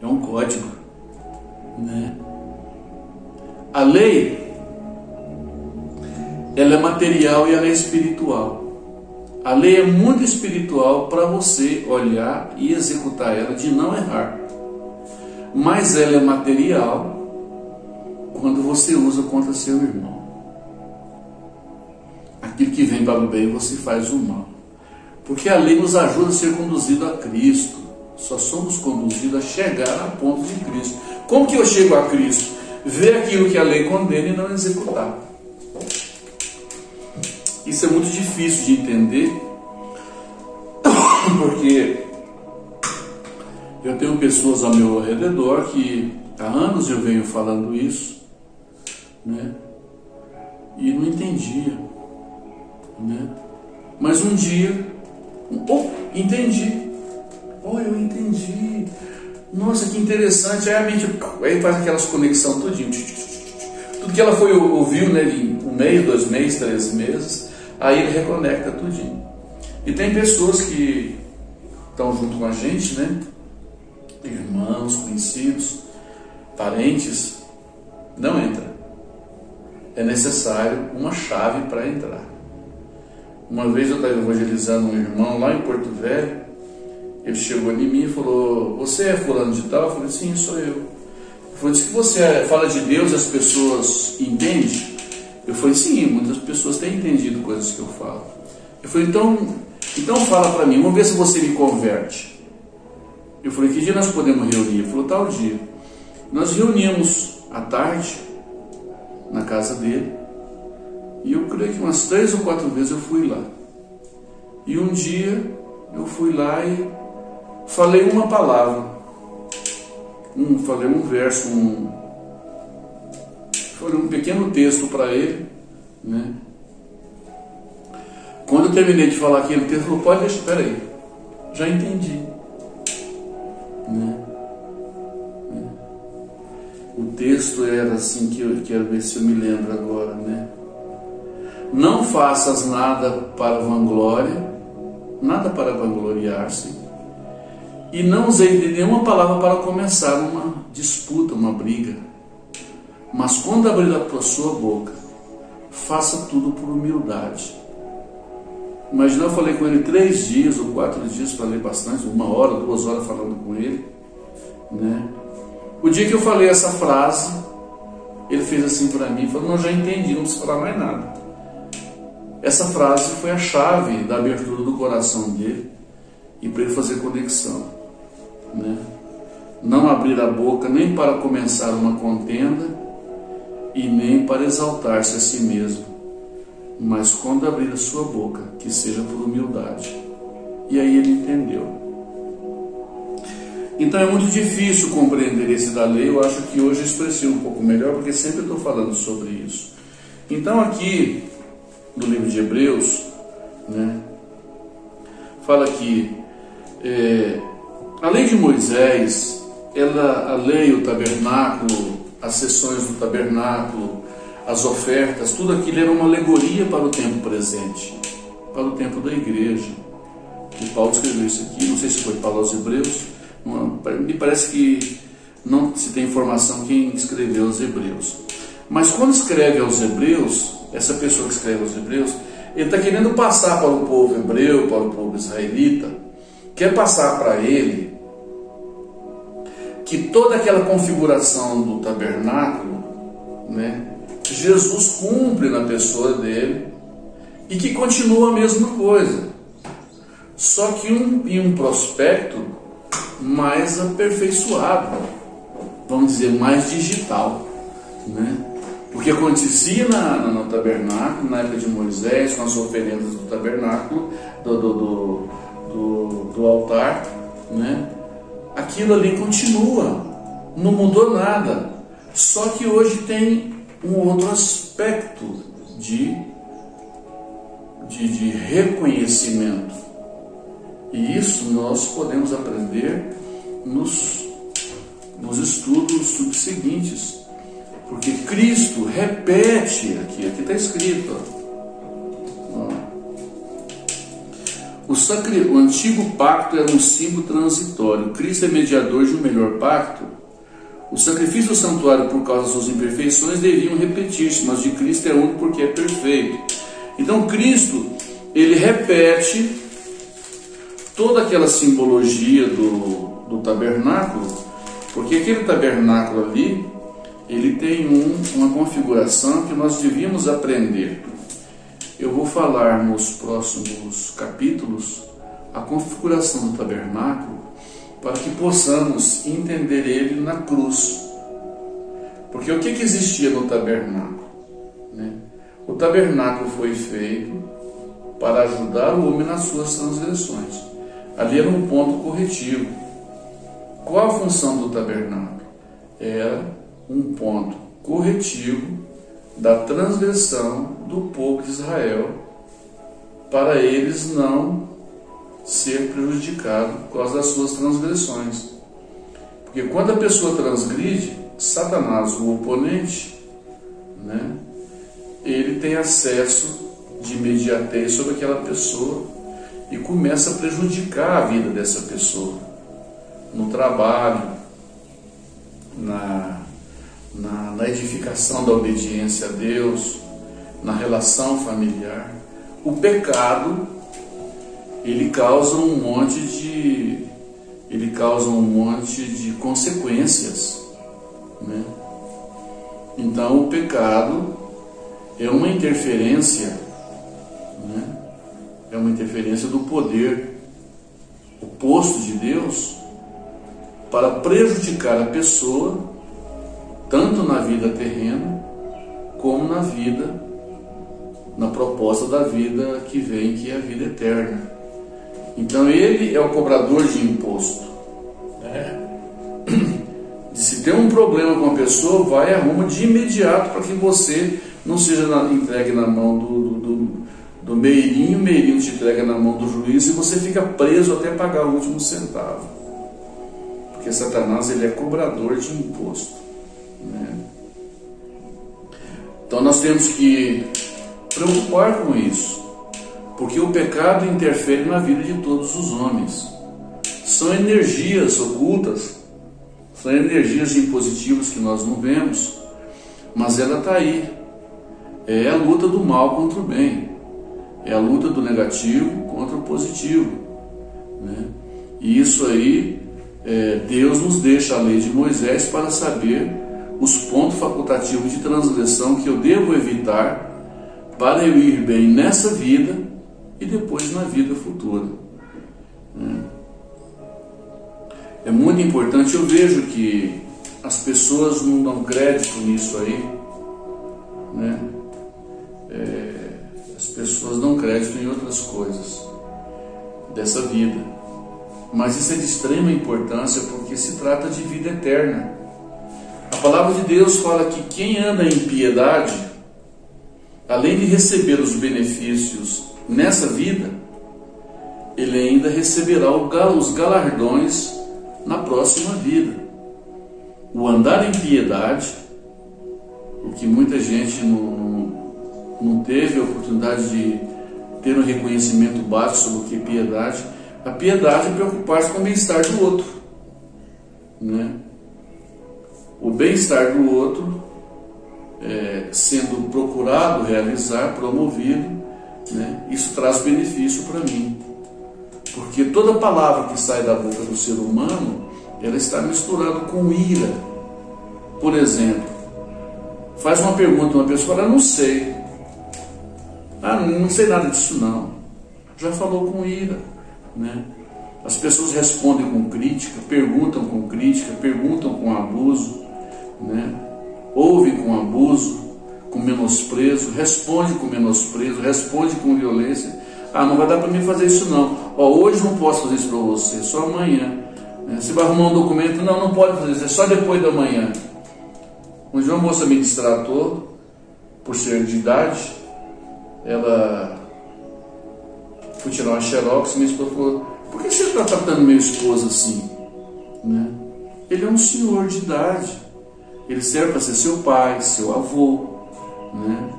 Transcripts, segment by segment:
é um código, né? A lei, ela é material e ela é espiritual. A lei é muito espiritual para você olhar e executar ela de não errar. Mas ela é material quando você usa contra seu irmão. Aquilo que vem para o bem, você faz o mal. Porque a lei nos ajuda a ser conduzido a Cristo. Só somos conduzidos a chegar a ponto de Cristo. Como que eu chego a Cristo? Ver aquilo que a lei condena e não executar. Isso é muito difícil de entender, porque eu tenho pessoas ao meu redor que há anos eu venho falando isso, né? E não entendia, né? Mas um dia, entendi. Eu entendi. Nossa, que interessante. Aí a mente faz aquelas conexões tudinho. Tudo que ela ouviu, né, em 1 mês, 2 meses, 3 meses, aí ele reconecta tudinho. E tem pessoas que estão junto com a gente, né? Irmãos, conhecidos, parentes, não entra. É necessário uma chave para entrar. Uma vez eu estava evangelizando um irmão lá em Porto Velho. Ele chegou em mim e falou: você é fulano de tal? Eu falei: sim, sou eu. Ele falou: diz que você fala de Deus e as pessoas entendem? Eu falei: sim, muitas pessoas têm entendido coisas que eu falo. Eu falei: então fala para mim, vamos ver se você me converte. Eu falei: que dia nós podemos reunir? Ele falou: tal dia. Nós reunimos à tarde na casa dele, e eu creio que umas 3 ou 4 vezes eu fui lá. E um dia eu fui lá e falei uma palavra, falei um verso, falei um pequeno texto para ele, né? Quando eu terminei de falar aquele texto, ele falou: pode deixar, espera aí, já entendi, né? O texto era assim, que eu quero ver se eu me lembro agora, né? Não faças nada para vanglória, nada para vangloriar-se, e não usei de nenhuma palavra para começar uma disputa, uma briga, mas quando abrir a sua boca, faça tudo por humildade. Imagina, eu falei com ele 3 dias ou 4 dias, falei bastante, 1 hora, 2 horas falando com ele, né? O dia que eu falei essa frase, ele fez assim para mim, falou: não, já entendi, não precisa falar mais nada. Essa frase foi a chave da abertura do coração dele e para ele fazer conexão, né? Não abrir a boca nem para começar uma contenda e nem para exaltar-se a si mesmo, mas quando abrir a sua boca, que seja por humildade. E aí ele entendeu. Então é muito difícil compreender esse da lei. Eu acho que hoje eu expressei um pouco melhor, porque sempre estou falando sobre isso. Então aqui no livro de Hebreus, né, fala que a lei de Moisés, a lei, o tabernáculo, as sessões do tabernáculo, as ofertas, tudo aquilo era uma alegoria para o tempo presente, para o tempo da igreja. E Paulo escreveu isso aqui, não sei se foi Paulo aos Hebreus, me parece que não se tem informação quem escreveu aos Hebreus. Mas quando escreve aos Hebreus, essa pessoa que escreve aos Hebreus, ele está querendo passar para o povo hebreu, para o povo israelita, quer passar para ele que toda aquela configuração do tabernáculo, né, Jesus cumpre na pessoa dele e que continua a mesma coisa, só que em um prospecto mais aperfeiçoado, vamos dizer, mais digital, né? O que acontecia no tabernáculo, na época de Moisés, com as oferendas do tabernáculo, do altar, né? Aquilo ali continua, não mudou nada, só que hoje tem um outro aspecto de reconhecimento, e isso nós podemos aprender nos estudos subseguintes, porque Cristo repete aqui está escrito, ó. O antigo pacto era um símbolo transitório. Cristo é mediador de um melhor pacto. O sacrifício do santuário, por causa das suas imperfeições, deviam repetir-se, mas de Cristo é único porque é perfeito. Então Cristo, ele repete toda aquela simbologia do tabernáculo, porque aquele tabernáculo ali, ele tem uma configuração que nós devíamos aprender. Eu vou falar nos próximos capítulos a configuração do tabernáculo para que possamos entender ele na cruz. Porque o que existia no tabernáculo? Né? O tabernáculo foi feito para ajudar o homem nas suas transgressões. Ali era um ponto corretivo. Qual a função do tabernáculo? Era um ponto corretivo da transgressão do povo de Israel, para eles não ser prejudicados por causa das suas transgressões. Porque quando a pessoa transgride, Satanás, o oponente, né, ele tem acesso de imediatez sobre aquela pessoa e começa a prejudicar a vida dessa pessoa, no trabalho, na edificação da obediência a Deus, na relação familiar. O pecado, ele causa um monte de consequências, né? Então o pecado é uma interferência, né? É uma interferência do poder oposto de Deus para prejudicar a pessoa, tanto na vida terrena, como na proposta da vida que vem, que é a vida eterna. Então ele é o cobrador de imposto. Se tem um problema com a pessoa, vai e arruma de imediato para que você não seja entregue na mão do meirinho, o meirinho te entrega na mão do juiz e você fica preso até pagar o último centavo. Porque Satanás, ele é cobrador de imposto, né? Então nós temos que preocupar com isso, porque o pecado interfere na vida de todos os homens. São energias ocultas, são energias impositivas que nós não vemos, mas ela está aí. É a luta do mal contra o bem, é a luta do negativo contra o positivo, né? E isso aí, Deus nos deixa a lei de Moisés para saber os pontos facultativos de transgressão que eu devo evitar para eu ir bem nessa vida e depois na vida futura, né? É muito importante. Eu vejo que as pessoas não dão crédito nisso aí, né? As pessoas dão crédito em outras coisas dessa vida, mas isso é de extrema importância porque se trata de vida eterna. A palavra de Deus fala que quem anda em piedade, além de receber os benefícios nessa vida, ele ainda receberá os galardões na próxima vida. O andar em piedade, o que muita gente não teve a oportunidade de ter um reconhecimento básico sobre o que é piedade. A piedade é preocupar-se com o bem-estar do outro, né? O bem-estar do outro sendo procurado, realizar, promovido, né? Isso traz benefício para mim, porque toda palavra que sai da boca do ser humano, ela está misturada com ira. Por exemplo, faz uma pergunta a uma pessoa, fala, não sei. Não sei nada disso não. Já falou com ira, né? As pessoas respondem com crítica, perguntam com abuso, né? Ouvem com abuso, com menosprezo, responde com menosprezo, responde com violência. Não vai dar para mim fazer isso não. Hoje não posso fazer isso para você, só amanhã. Você vai arrumar um documento, não pode fazer isso, é só depois da manhã. Um dia uma moça me distratou por ser de idade. Ela foi tirar uma xerox e minha esposa falou, por que você está tratando meu esposo assim, né? Ele é um senhor de idade, ele serve para ser seu pai, seu avô, né?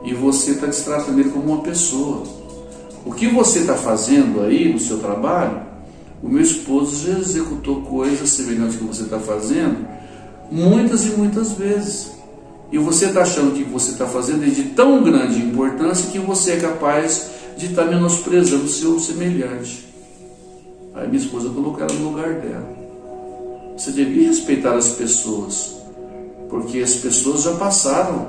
E você está tratando ele como uma pessoa. o que você está fazendo aí no seu trabalho, o meu esposo já executou coisas semelhantes que você está fazendo muitas e muitas vezes. E você está achando que o que você está fazendo é de tão grande importância que você é capaz de estar menosprezando o seu semelhante. Aí minha esposa colocou ela no lugar dela. Você devia respeitar as pessoas, porque as pessoas já passaram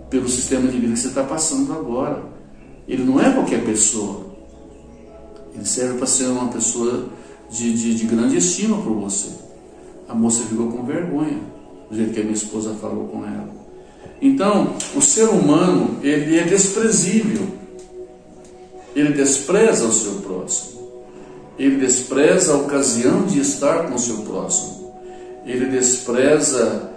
pelo sistema de vida que você está passando agora. Ele não é qualquer pessoa. Ele serve para ser uma pessoa de grande estima por você. A moça ficou com vergonha do jeito que a minha esposa falou com ela. Então, o ser humano, ele é desprezível. Ele despreza o seu próximo. Ele despreza a ocasião de estar com o seu próximo. Ele despreza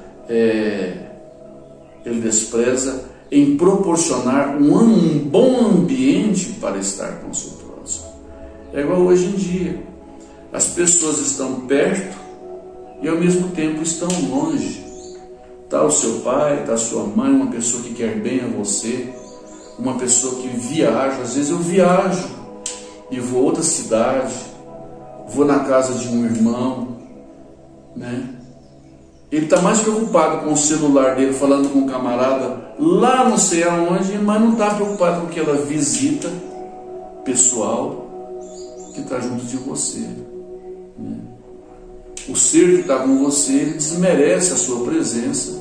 em proporcionar um bom ambiente para estar com o seu próximo. É igual hoje em dia. As pessoas estão perto e ao mesmo tempo estão longe. Está o seu pai, está a sua mãe, uma pessoa que quer bem a você, uma pessoa que viaja. Às vezes eu viajo e vou a outra cidade, vou na casa de um irmão, né? Ele está mais preocupado com o celular dele, falando com um camarada lá não sei aonde, mas não está preocupado com aquela visita pessoal que está junto de você, né? O ser que está com você, ele desmerece a sua presença,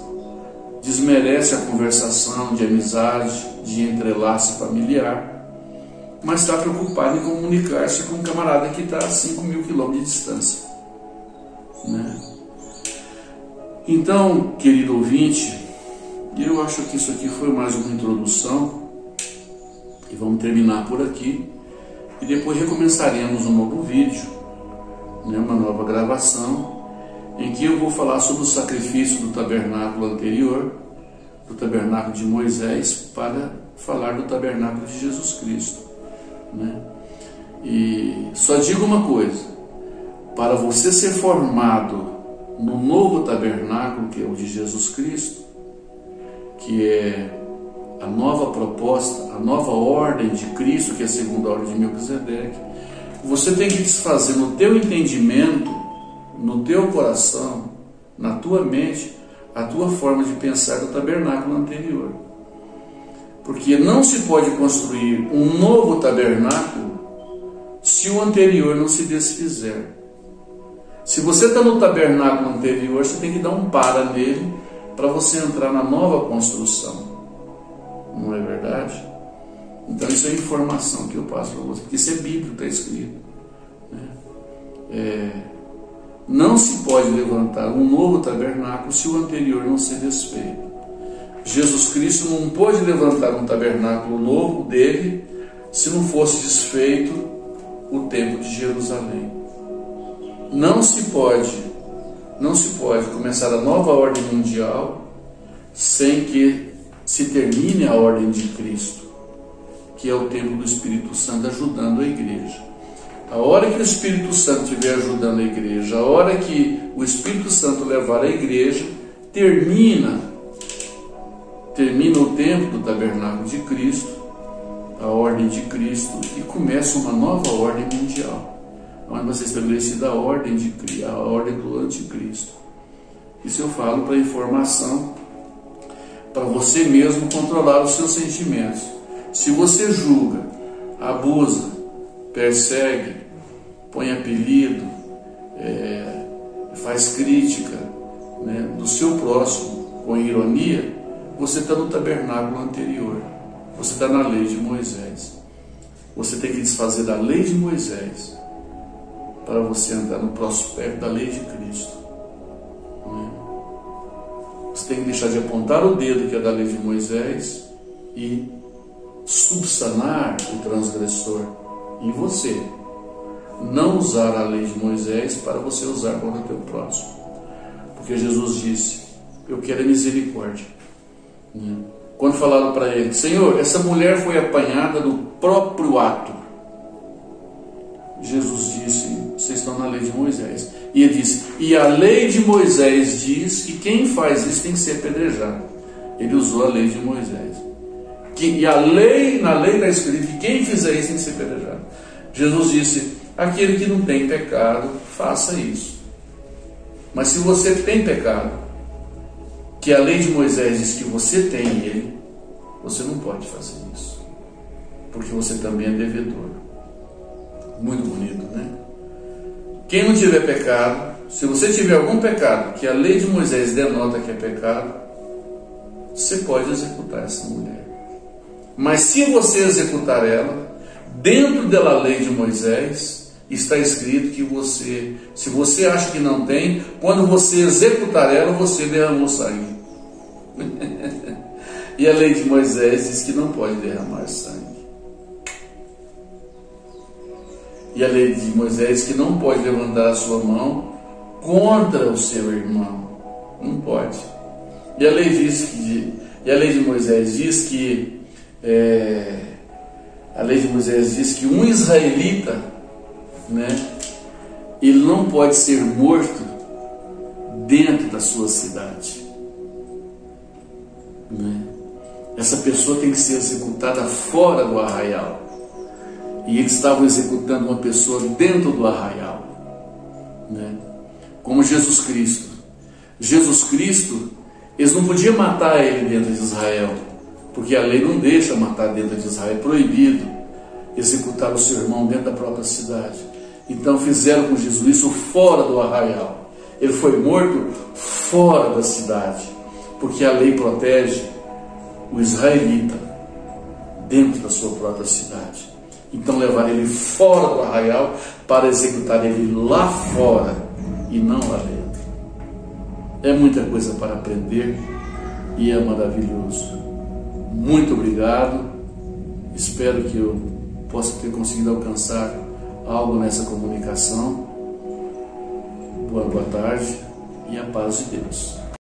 desmerece a conversação de amizade, de entrelace familiar, mas está preocupado em comunicar-se com um camarada que está a 5.000 quilômetros de distância, né? Então, querido ouvinte, eu acho que isso aqui foi mais uma introdução e vamos terminar por aqui e depois recomeçaremos um novo vídeo, né, uma nova gravação, em que eu vou falar sobre o sacrifício do tabernáculo anterior, do tabernáculo de Moisés, para falar do tabernáculo de Jesus Cristo, né? E só digo uma coisa: para você ser formado no novo tabernáculo, que é o de Jesus Cristo, que é a nova proposta, a nova ordem de Cristo, que é a segunda ordem de Melquisedeque, você tem que desfazer no teu entendimento, no teu coração, na tua mente, a tua forma de pensar do tabernáculo anterior. Porque não se pode construir um novo tabernáculo se o anterior não se desfizer. Se você está no tabernáculo anterior, você tem que dar um para nele para você entrar na nova construção. Não é verdade? Então isso é informação que eu passo para você, porque isso é bíblico, está escrito, né? Não se pode levantar um novo tabernáculo se o anterior não ser desfeito. Jesus Cristo não pôde levantar um tabernáculo novo dele se não fosse desfeito o templo de Jerusalém. Não se pode começar a nova ordem mundial sem que se termine a ordem de Cristo, que é o templo do Espírito Santo ajudando a igreja. A hora que o Espírito Santo estiver ajudando a igreja, a hora que o Espírito Santo levar a igreja, termina o tempo do tabernáculo de Cristo, a ordem de Cristo, e começa uma nova ordem mundial, onde vai ser estabelecida a ordem do anticristo. Isso eu falo para informação, para você mesmo controlar os seus sentimentos. Se você julga, abusa, persegue, põe apelido, faz crítica, né, do seu próximo com ironia, você está no tabernáculo anterior, você está na lei de Moisés. Você tem que desfazer da lei de Moisés para você andar no prospecto da lei de Cristo, né? Você tem que deixar de apontar o dedo que é da lei de Moisés e subsanar o transgressor em você. Não usar a lei de Moisés para você usar contra o teu próximo, porque Jesus disse: eu quero a misericórdia, né? Quando falaram para ele: Senhor, essa mulher foi apanhada no próprio ato, Jesus disse: vocês estão na lei de Moisés. E ele disse: e a lei de Moisés diz que quem faz isso tem que ser apedrejado. Ele usou a lei de Moisés. E na lei está escrito que quem fizer isso tem que ser apedrejado. Jesus disse: aquele que não tem pecado, faça isso. Mas se você tem pecado, que a lei de Moisés diz que você tem ele, você não pode fazer isso, porque você também é devedor. Muito bonito, né? Quem não tiver pecado, se você tiver algum pecado que a lei de Moisés denota que é pecado, você pode executar essa mulher. Mas se você executar ela, dentro da lei de Moisés está escrito que você, se você acha que não tem, quando você executar ela, você derramou sangue. E a lei de Moisés diz que não pode derramar sangue. E a lei de Moisés diz que não pode levantar a sua mão contra o seu irmão. Não pode. E a lei de Moisés diz que um israelita, né, ele não pode ser morto dentro da sua cidade, né? Essa pessoa tem que ser executada fora do arraial. E eles estavam executando uma pessoa dentro do arraial, né? Como Jesus Cristo. Jesus Cristo, eles não podiam matar ele dentro de Israel, porque a lei não deixa matar dentro de Israel, é proibido executar o seu irmão dentro da própria cidade. Então fizeram com Jesus isso fora do arraial. Ele foi morto fora da cidade, porque a lei protege o israelita dentro da sua própria cidade. Então levaram ele fora do arraial para executar ele lá fora e não lá dentro. É muita coisa para aprender e é maravilhoso. Muito obrigado. Espero que eu possa ter conseguido alcançar algo nessa comunicação. Boa tarde e a paz de Deus.